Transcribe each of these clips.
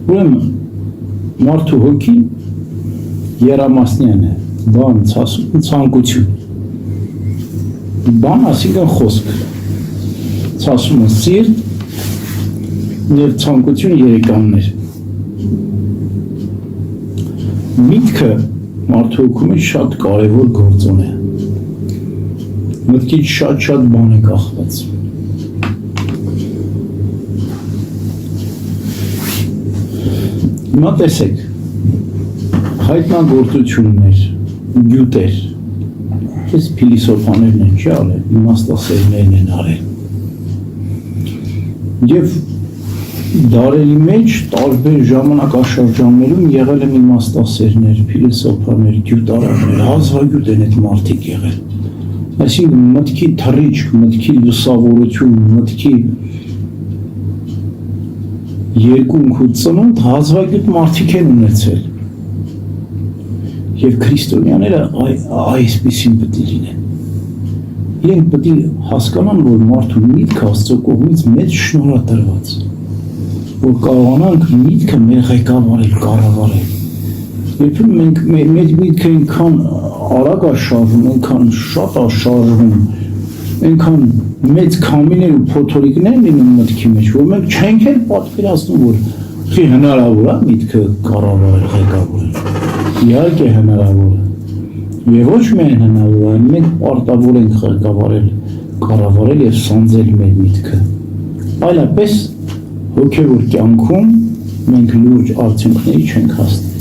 Ուրեմն մարդու հոգին երամասնյան է, բան, ցանկություն։ Բան ասիկան խոսք, ցասում է սիրտ և ցանկություն երեկաններ։ Միտքը մարդու հոգում է շատ կարևոր գործոն է։ Մտքից շատ բան է կախված։ Հիմա տեսեք, հայտնագործություններ, գյուտեր, ես փիլիսոփաներն են չի արել, իմաստասերներն են արել։ Եվ դարերի մեջ տարբեր ժամանակաշրջաններում եղել են իմաստասերներ, փիլիսոփաներ, գյուտարաններ, հազվագյուտ են այդ մարդիկ եղել։ Այսինքն մտքի թռիչք, մտքի լուսավորություն, մտքի երկունք ու ծնունդ հազվագյուտ մարդիկ են ունեցել։ Եվ քրիստոնյաները այսպիսին պետք է լինեն։ Իրենք պետք է հասկանան, որ մարդու միտքը Աստծո կողմից մեծ շնորհ է տրված, որ կարողանանք միտքը մեր ղեկավարել, կառավարել։ Երբեմն մենք մեր միտքը այնքան արագ է շարժվում, այնքան շատ է շարժվում, այնքան մեծ քամիներ ու փոթորիկներ լինում մտքի մեջ, որ մենք չենք էլ պատկերացնում, որ հնարավոր է միտքը կառավարել, ղեկավարել։ Իհարկե հնարավոր է։ Եվ ոչ միայն հնարավոր է, մենք պարտավոր ենք ղեկավարել, կառավարել եւ սանձել մեր միտքը։ Այլապես հոգեվոր կյանքում մենք լուրջ արդյունքների չենք հասնել։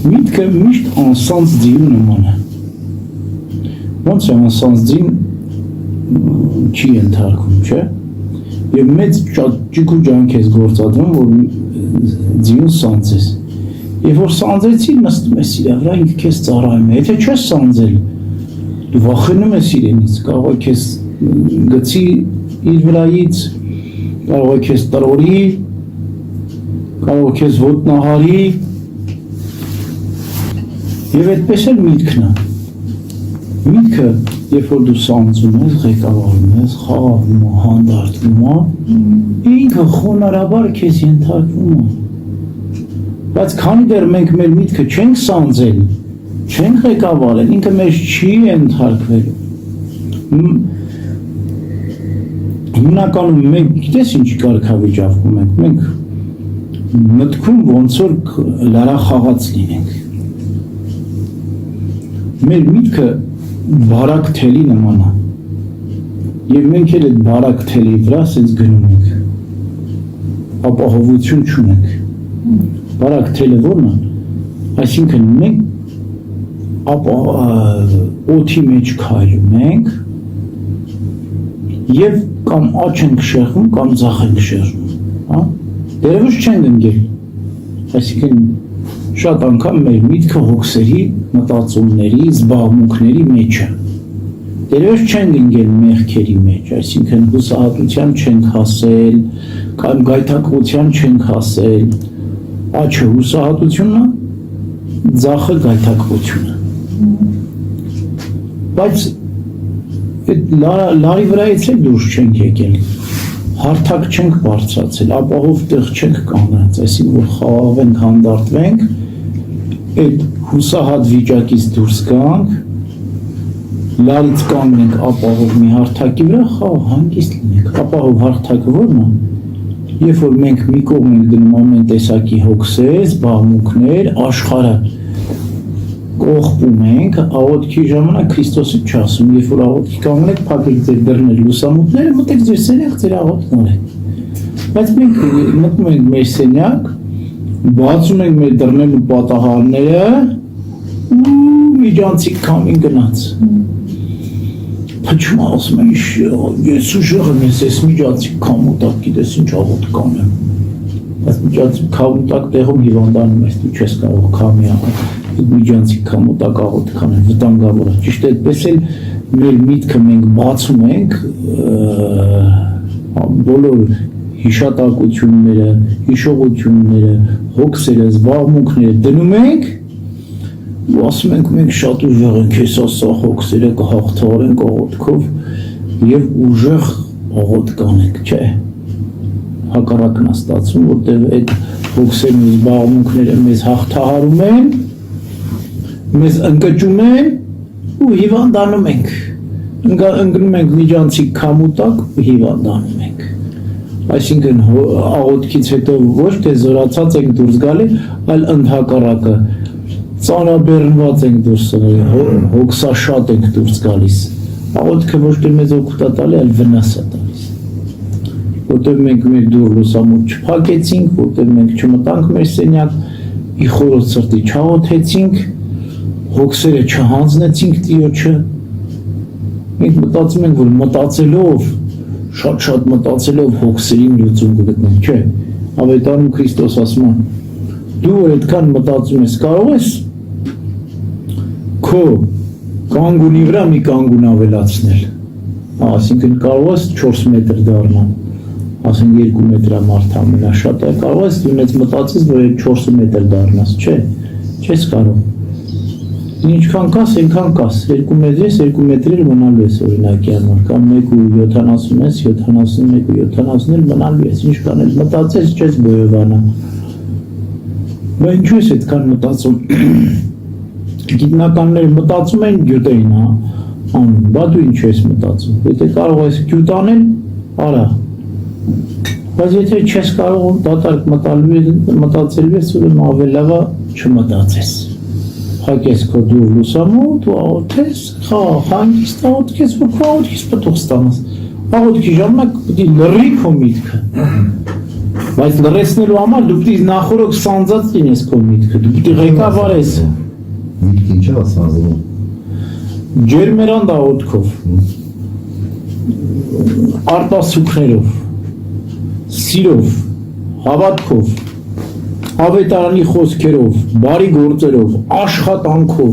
Միտքը միշտ անսանձ ձիու նման է։ Ոնց է անսանձ ձին չի ենթարկվում, չէ՞։ Եվ մեծ ջիգու ջանք ես գործադրում, որ ձիուն սանձես։ Եվ որ սանձեցի, նստում ես իր վրա, ինքը քեզ ծառայում է։ Եթե չես սանձել, դու վախենում ես իրենից, կարող է քեզ գցի իր վրայից, կարող է քեզ տրորի, կարող է քեզ ոտնահարի, եւ այդպես էլ միտքն է։ Միտքը, երբ որ դու սանձում ես, ղեկավարում ես, խաղաղում է, հանդարտվում է, ինքը խոնարհաբար քեզ ենթարկվում է։ Բայց քանի դեռ մենք մեր միտքը չենք սանձել, չենք ղեկավարել, ինքը մեզ չի ենթարկվելու։ Հիմնականում մենք գիտես ինչ կարգավիճակում ենք, մենք մտքում ոնց որ լարախաղաց լինենք։ Մեր միտքը բարակ թելի նման է։ Եվ մենք էլ այդ բարակ թելի վրա ասենց գնում ենք։ Ապահովություն չունենք։ Բարակ թելը ո՞րն է։ Այսինքն մենք օդի մեջ քայլում ենք եւ կամ աչ ենք շեղում, կամ ձախ ենք շեղում, հա։ Դերևս չենք ընկել։ Այսինքն շատ անգամ մեր միտքը հոգսերի, մտածումների, զբաղմունքների մեջ է։ Դերևս չենք ընկել մեղքերի մեջ, այսինքն հուսահատության չենք հասել, կամ գայթակղության չենք հասել։ Աչը հուսահատությունն է, ձախը գայթակղությունը։ Բայց այդ լարի վրայից էլ դուրս չենք եկել, հարթակ չենք բարձրացել, ապահով տեղ չենք կանգնած, այսինքն որ խաղաղվենք, հանդարտվենք, այդ հուսահատ վիճակից դուրս գանք, լարից կանգնենք ապահով մի հարթակի վրա, խաղաղ հանգիստ լինենք, ապահով հարթակը ո՞րն է։ Երբ որ մենք մի կողմ ենք դնում ամեն տեսակի հոգսեր, զբաղմունքներ, աշխարհը կողպում ենք, աղոթքի ժամանակ Քրիստոսը չասում, երբ որ աղոթքի կանգնեք, փակեք ձեր դռները լուսամուտները, մտեք ձեր սենյակ, ձեր աղոթքն արեք։ Բայց մենք մտնում ենք մեր սենյակ, բացում ենք մեր դռներն ու պատահարները, ու միջանցիկ քամին գնաց։ Փչում ասում եմ, ես ուժեղ եմ, ես միջանցիկ քամուտակ գիտես ինչ աղոթք կանեմ։ Բայց միջանցիկ քամուտակ տեղում հիվանդանում ես, դու չես կարող քամի անել, միջանցիկ քամուտակ աղոթք անել, վտանգավոր է։ Ճիշտ է, այդպես էլ մեր միտքը մենք բացում ենք բոլոր հիշատակությունները, հիշողությունները, հոգսերը, զբաղմունքները դնում ենք ու ասում ենք մենք շատ ուժեղ ենք, հեսա սա հոգսերը կհաղթահարենք աղոթքով և ուժեղ աղոթք անենք, չէ։ հակառակն է ստացվում, որտեղ այդ հոգսերն ու զբաղմունքները մեզ հաղթահարում են, մեզ ընկճում են ու հիվանդանում ենք, ընկնում ենք միջանցիկ քամուտակ ու հիվանդանում ենք, այսինքն աղոթքից հետո ոչ թե զորացած ենք դուրս գալի, այլ ընդհակառակը ծանրաբեռնված ենք դուրս գալի, հոգսաշատ ենք դուրս գալիս, աղոթքը ոչ թե մեզ օգուտ է տալի, այլ վնաս է տալիս, որտեղ մենք մեր դուռ լուսամուտ չփակեցինք, որտեղ մենք չմտանք մեր սենյակ, ի խորոց սրտի չաղոթեցինք, հոգսերը չհանձնեցինք Տիրոջը, մենք մտածում ենք, որ մտածելով, շատ մտածելով հոգսերին լուծում կգտնենք, չէ, ավետարանում Քրիստոս ասում է, դու այդքան մտածում ես, կարող ես քո կանգունի վրա մի կանգուն ավելացնել, այսինքն կարող ես 4 մետր դառնալ, ասենք 2 մետրա մարդ ամենաշատը, կարող ես դու ինձ մտածես, որ 4 մետր դառնաս, չէ, չես կարող, ինչքան կաս, այնքան կաս, 2 մետրից 2 մետրեր մնալու ես օրինակի համար, կամ 1.70 ես, 71.70 մնալու ես, ինչքան էլ մտածես, չես բոյովանա, բա ինչու ես այդքան մտածում, գիտնականները մտածում են գյուտ էին անում, բա դու ինչու ես մտածում, եթե կարող ես գյուտ անել, արա, բայց եթե չես կարող դատարկ մտածելու ես, ուրեմն ավելավա չմտածես, հակես քո դուռ լուսամուտ ու աղոթես, հանգիստ աղոթքես, որ քո աղոթքից պտուղ ստանաս, աղոթքի ժամանակ պիտի լռի քո միտքը, բայց լռեցնելու համար դու պիտի նախորոք սանձած լինես քո միտքը, դու պիտի ղեկավարես, միտքը ինչ է սանձնում, ջերմերանդ աղոթքով, արտասուքներով, սիրով, հավատքով, ավետարանի խոսքերով, բարի գործերով, աշխատանքով,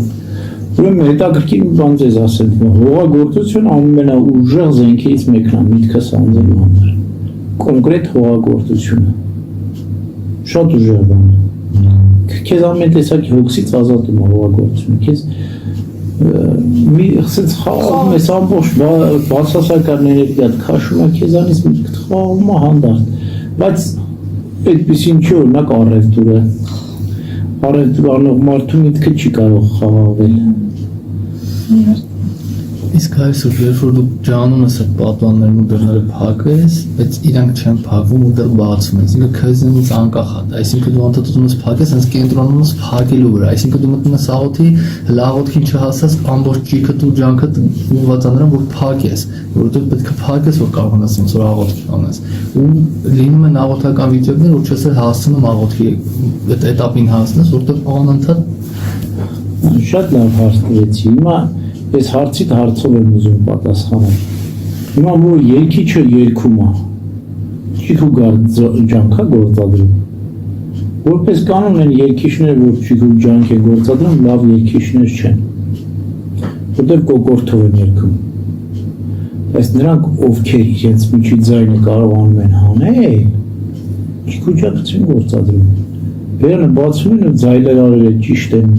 ուրեմն հետաքրքիր մի բան ձեզ ասեմ, հողագործությունը ամենաուժեղ զենքերից մեկն է միտքը սանձելու համար, կոնկրետ հողագործությունը, շատ ուժեղ բան է, քեզ ամեն տեսակի հոգսից ազատում է հողագործությունը, քեզ մի խսեց խաղում ես ամբողջ բացասական էներգիատ քաշում է քեզանից միտքդ խաղում է հանդարտ, բայց այդպիսին չի օրինակ առևտուրը, առևտուր անող մարդու միտքը չի կարող խաղաղվել, իսկ այսօր երբ որ դու ջանում ես այդ պատուհաններն ու դռները փակես, բայց իրանք չեն փակվում ու դեռ բացվում են, այսինքն քեզնից անկախ է, այսինքն դու անդադում ես փակես, հենց կենտրոնում ես փակելու վրա, այսինքն դու մտնում ես աղոթի, աղոթքին չհասած ամբողջ ճիքդ ու ջանքդ ուղղված է նրան, որ փակես, որովհետև պետք է փակես, որ կարողանաս ոնց որ աղոթքի անես, ու լինում են աղոթական վիճակներ, որ չես հասնում աղոթքի այդ этаպին հասնես, որովհետև անընդհատ շատ լավ հարց տվեցի, հիմա ես հարցիդ հարցով եմ ուզում պատասխանել, հիմա որ երգիչը երգում է, ճիք ու ջանք է գործադրում, որպես կանոն են երգիչները, որ ճիք ու ջանք են գործադրում, լավ երգիչներ չեն, որտեղ կոկորդով են երգում, բայց նրանք ովքեր իրենց միջի ձայնը կարողանում են հանել, ճիք ու ջանք չեն գործադրում, բերանը բացում են ու ձայլերարերը ճիշտ են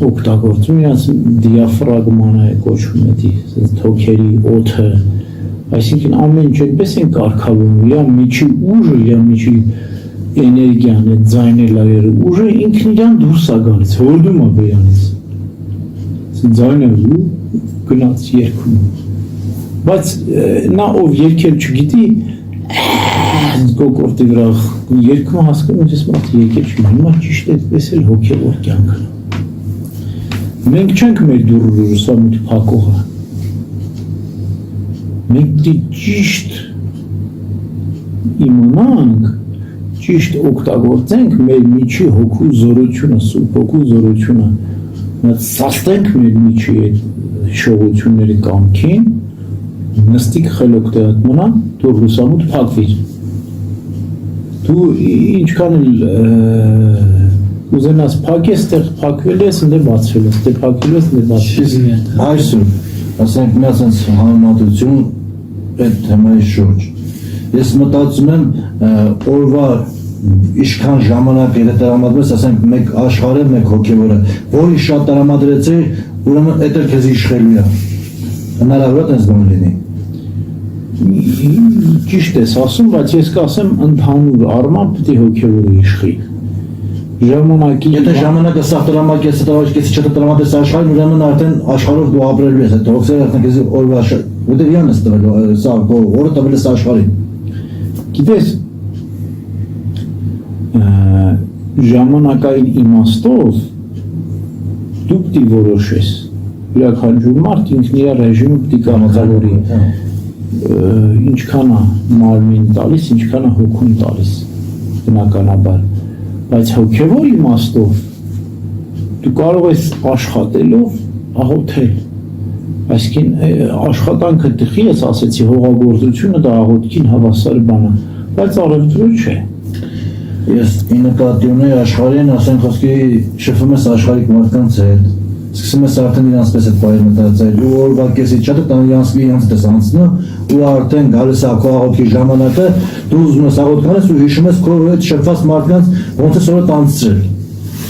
օգտագործում, իրենց դիաֆրագման է կոչվում էդի, թոքերի օդը, այսինքն ամեն ինչ այդպես են կարգավորում, իրա միջի ուժը, իրա միջի էներգիան, այդ ձայնելայերը, ուժը ինքն իրան դուրս է գալիս, հորդում է բերանից, ձայնը ու գնաց երգում, բայց նա ով երգել չգիտի, կոկորդի վրա երգում հասկանում ես մարդ եկել չի, հիմա ճիշտ այդպես էլ հոգևոր կյանքը մենք չենք մեր դուռը լուսամուտ փակողը, մենք ճիշտ իմանանք, ճիշտ օգտագործենք մեր միջի հոգու զորությունը, սուրբ հոգու զորությունը, սաստենք մեր միջի այդ շողությունների կամքին, նստիկ խելոք տեղդ մնա, դուռ լուսամուտ փակվիր, դու ինչքան էլ ուզենաս փակես, տեղ փակվել ես, ընդ բացվել ես, տեղ փակվել ես, ընդ բացվել ես։ Այսօր, ասենք մի ասենց համեմատություն այդ թեմայի շուրջ։ Ես մտածում եմ օրվա ինչքան ժամանակ եթե տրամադրես, ասենք մեկ աշխարհը, մեկ հոգևորը, որի շատ տրամադրեցի, ուրեմն այդ էլ քեզ իշխելու է։ Հնարավոր է այդպես լինի։ ճիշտ ես ասում, բայց ես կասեմ ընդհանուր առմամբ պետք է հոգևորը իշխի։ Ժամանակի Եթե ժամանակը սա տրամակեց, տվաշկեցի չտրամատես աշխարհին, ուրեմն արդեն աշխարհով դու ապրելու ես, այդ հոգսերը արդեն քեզ օրվա ուտել յանս տվել, սա օրը տվել ես աշխարհին։ Գիտես, ժամանակային իմաստով դու պետք է որոշես։ Յուրաքանչյուր մարդ ինքն իր ռեժիմը պետք է կանոնավորի։ Ինչքան է մարմին տալիս, ինչքան է հոգուն տալիս, բնականաբար։ Բայց հոգևոր իմաստով դու կարող ես աշխատելով աղոթել։ Այսինքն աշխատանքը տխի ես ասեցի, հողագործությունը դա աղոթքին հավասար բան է, բայց առևտուրը չէ։ Ես նկատի ունեի աշխարհին, ասենք խոսքի շփվում ես աշխարհիկ մարդկանց հետ, սկսում ես արդեն իրանց պես այդ բայր մտածել, ու օրվա կեսի չաթը տան իրանց դες անցնու, ու արդեն գալիս է քո աղոթքի ժամանակը, դու ուզում ես աղոթք անես ու հիշում ես քո այդ շփված մարդկանց ոնց է սովորդ անցրել։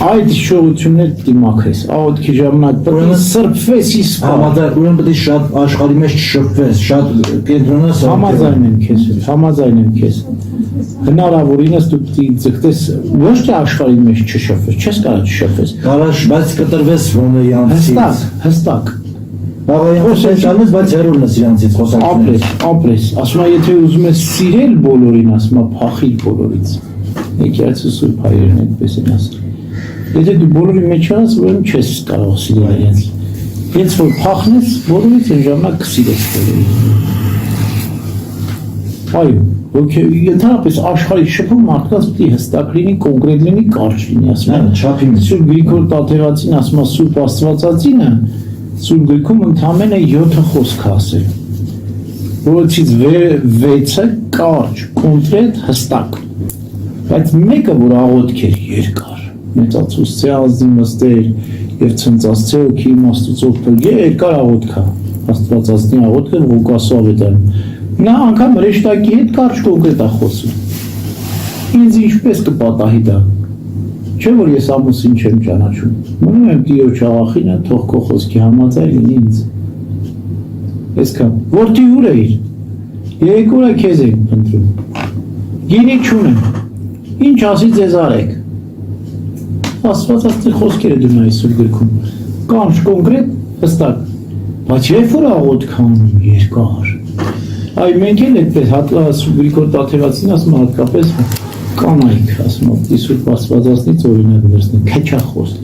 Այդ հիշողություններ պետք է մաքրես, աղոթքի ժամանակ պետք է սրբվես իսկ համաձայն, ուրեմն պետք է շատ աշխարհի մեջ շփվես, շատ կենտրոնաս համաձայն եմ քեզ։ Հնարավորինս դու պետք է ձգտես ոչ թե աշխարհի մեջ չշփվես, չես կարող չշփվես։ Կարաշ, բայց կտրվես ոնը յանցից։ Հստակ։ Բավարար խոսել չանես, բայց հեռուն ես իրանցից խոսակցությունից։ Ապրես, ասում եմ, եթե ուզում ես սիրել բոլորին, ասում եմ, փախիր բոլորից։ Եկեղեցու սուրբ հայրերն այդպես են ասել։ Եթե դու բոլորի մեջ ես, ուրեմն չես կարող սիրել իրենց։ Հենց որ փախնես բոլորից, այն ժամանակ կսիրես բոլորին։ Այո, ընդհանրապես աշխարհի շփում մարդկանց պետք է հստակ լինի, կոնկրետ լինի, կարճ լինի, ասում եմ, չափի մեջ։ Սուրբ Գրիգոր Տաթևացին ասում է Սուրբ Աստվածածինը, Սուրբ Գրքում ընդամենը 7 խոսք ասել, որոնցից 6-ը կարճ, կոնկրետ, հստակ, բայց մեկը, որ աղոթք էր երկար, մեծացուցցե ազնի մստեր և ցնծացցե հոգի իմաստուծով փրկե երկար աղոթք է, Աստվածածնի աղոթքը Ղուկասու ավետարանում։ Նա անգամ հրեշտակի հետ կարճ կոնկրետ է խոսում։ Ինձ ինչպես կպատահի դա։ Չէ որ ես ամուսին չեմ ճանաչում։ Մնում եմ Տիրոջ աղախինը, թող քո խոսքի համաձայն լինի ինձ։ Այսքան։ Որդի ուր էիր։ Երեք օր է քեզ եմ փնտրում։ Գինի չունեմ։ Ինչ ասի ձեզ արեք։ Աստվածածի խոսքերը դու նայես Սուրբ Գրքում։ Կարճ, կոնկրետ, հստակ։ Բայց երբ որ աղոթք անում երկար։ Այ մենք էլ այդպես հատկապես Գրիգոր Տաթևացին ասում հատկապես կանայք ասում Սուրբ Աստվածածնից օրինակ վերցնենք քչախոս